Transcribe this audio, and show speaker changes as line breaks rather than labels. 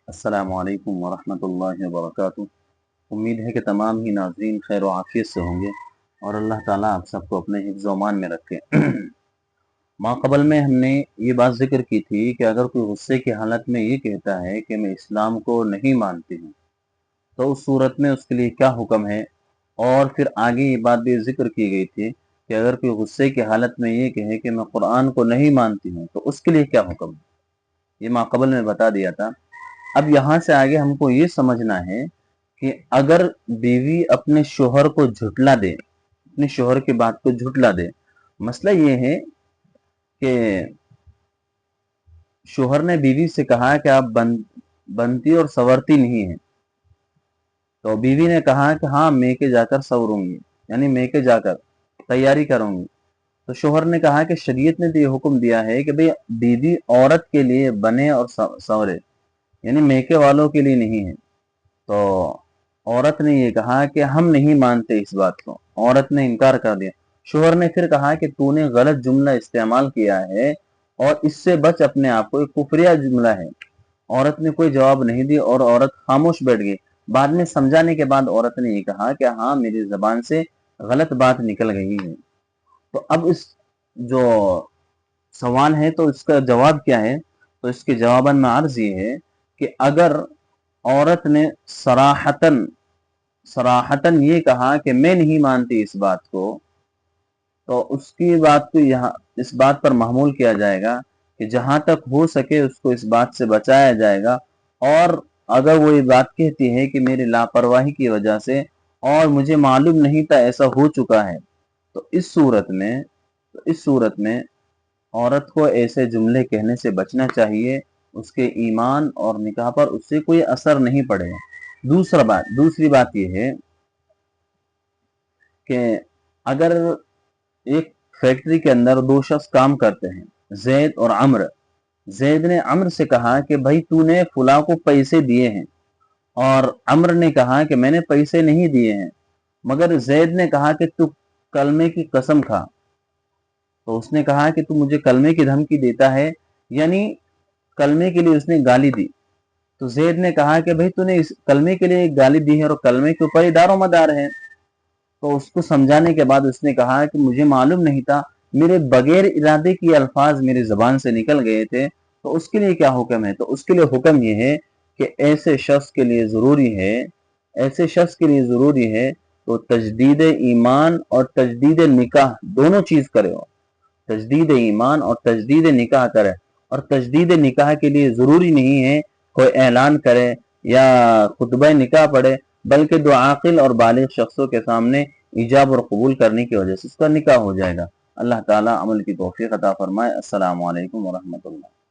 السلام علیکم ورحمۃ اللہ وبرکاتہ۔ امید ہے کہ تمام ہی ناظرین خیر و عافیت سے ہوں گے اور اللہ تعالیٰ آپ سب کو اپنے حفظ و امان میں رکھے۔ ماقبل میں ہم نے یہ بات ذکر کی تھی کہ اگر کوئی غصے کی حالت میں یہ کہتا ہے کہ میں اسلام کو نہیں مانتی ہوں تو اس صورت میں اس کے لیے کیا حکم ہے، اور پھر آگے یہ بات بھی ذکر کی گئی تھی کہ اگر کوئی غصے کی حالت میں یہ کہے کہ میں قرآن کو نہیں مانتی ہوں تو اس کے لیے کیا حکم ہے، یہ ماقبل میں بتا دیا تھا۔ اب یہاں سے آگے ہم کو یہ سمجھنا ہے کہ اگر بیوی اپنے شوہر کو جھٹلا دے، اپنے شوہر کی بات کو جھٹلا دے، مسئلہ یہ ہے کہ شوہر نے بیوی سے کہا کہ آپ بنتی اور سورتی نہیں ہیں، تو بیوی نے کہا کہ ہاں میں کے جا کر سوروں گی، یعنی میں کے جا کر تیاری کروں گی، تو شوہر نے کہا کہ شریعت نے تو یہ حکم دیا ہے کہ بھئی بیوی عورت کے لیے بنے اور سورے، یعنی میکے والوں کے لیے نہیں ہے۔ تو عورت نے یہ کہا کہ ہم نہیں مانتے اس بات کو، عورت نے انکار کر دیا۔ شوہر نے پھر کہا کہ تو نے غلط جملہ استعمال کیا ہے اور اس سے بچ اپنے آپ کو، ایک کفریہ جملہ ہے۔ عورت نے کوئی جواب نہیں دی اور عورت خاموش بیٹھ گئی۔ بعد میں سمجھانے کے بعد عورت نے یہ کہا کہ ہاں میری زبان سے غلط بات نکل گئی ہے۔ تو اب اس جو سوال ہے تو اس کا جواب کیا ہے، تو اس کے جواباً میں عرض یہ ہے کہ اگر عورت نے صراحتاً یہ کہا کہ میں نہیں مانتی اس بات کو، تو اس کی بات کو یہاں اس بات پر محمول کیا جائے گا کہ جہاں تک ہو سکے اس کو اس بات سے بچایا جائے گا، اور اگر وہ یہ بات کہتی ہے کہ میری لاپرواہی کی وجہ سے اور مجھے معلوم نہیں تھا ایسا ہو چکا ہے، تو اس صورت میں عورت کو ایسے جملے کہنے سے بچنا چاہیے، اس کے ایمان اور نکاح پر اس سے کوئی اثر نہیں پڑے گا۔ دوسری بات یہ ہے کہ اگر ایک فیکٹری کے اندر دو شخص کام کرتے ہیں، زید اور عمر۔ زید نے عمر سے کہا کہ بھائی تو نے فلاں کو پیسے دیے ہیں، اور عمر نے کہا کہ میں نے پیسے نہیں دیے ہیں، مگر زید نے کہا کہ تو کلمے کی قسم کھا۔ تو اس نے کہا کہ تو مجھے کلمے کی دھمکی دیتا ہے، یعنی کلمے کے لیے اس نے گالی دی۔ تو زید نے کہا کہ بھئی تو نے اس کلمے کے لیے گالی دی ہے اور کلمے کے اوپر ہی دار و مدار ہے۔ تو اس کو سمجھانے کے بعد اس نے کہا کہ مجھے معلوم نہیں تھا، میرے بغیر ارادے کی الفاظ میری زبان سے نکل گئے تھے، تو اس کے لیے کیا حکم ہے؟ تو اس کے لیے حکم یہ ہے کہ ایسے شخص کے لیے ضروری ہے تو تجدید ایمان اور تجدید نکاح دونوں چیز کرے ہو، تجدید ایمان اور تجدید نکاح کرے۔ اور تجدید نکاح کے لیے ضروری نہیں ہے کوئی اعلان کرے یا خطبہ نکاح پڑھے، بلکہ دو عاقل اور بالغ شخصوں کے سامنے ایجاب اور قبول کرنے کی وجہ سے اس کا نکاح ہو جائے گا۔ اللہ تعالیٰ عمل کی توفیق عطا فرمائے۔ السلام علیکم ورحمۃ اللہ۔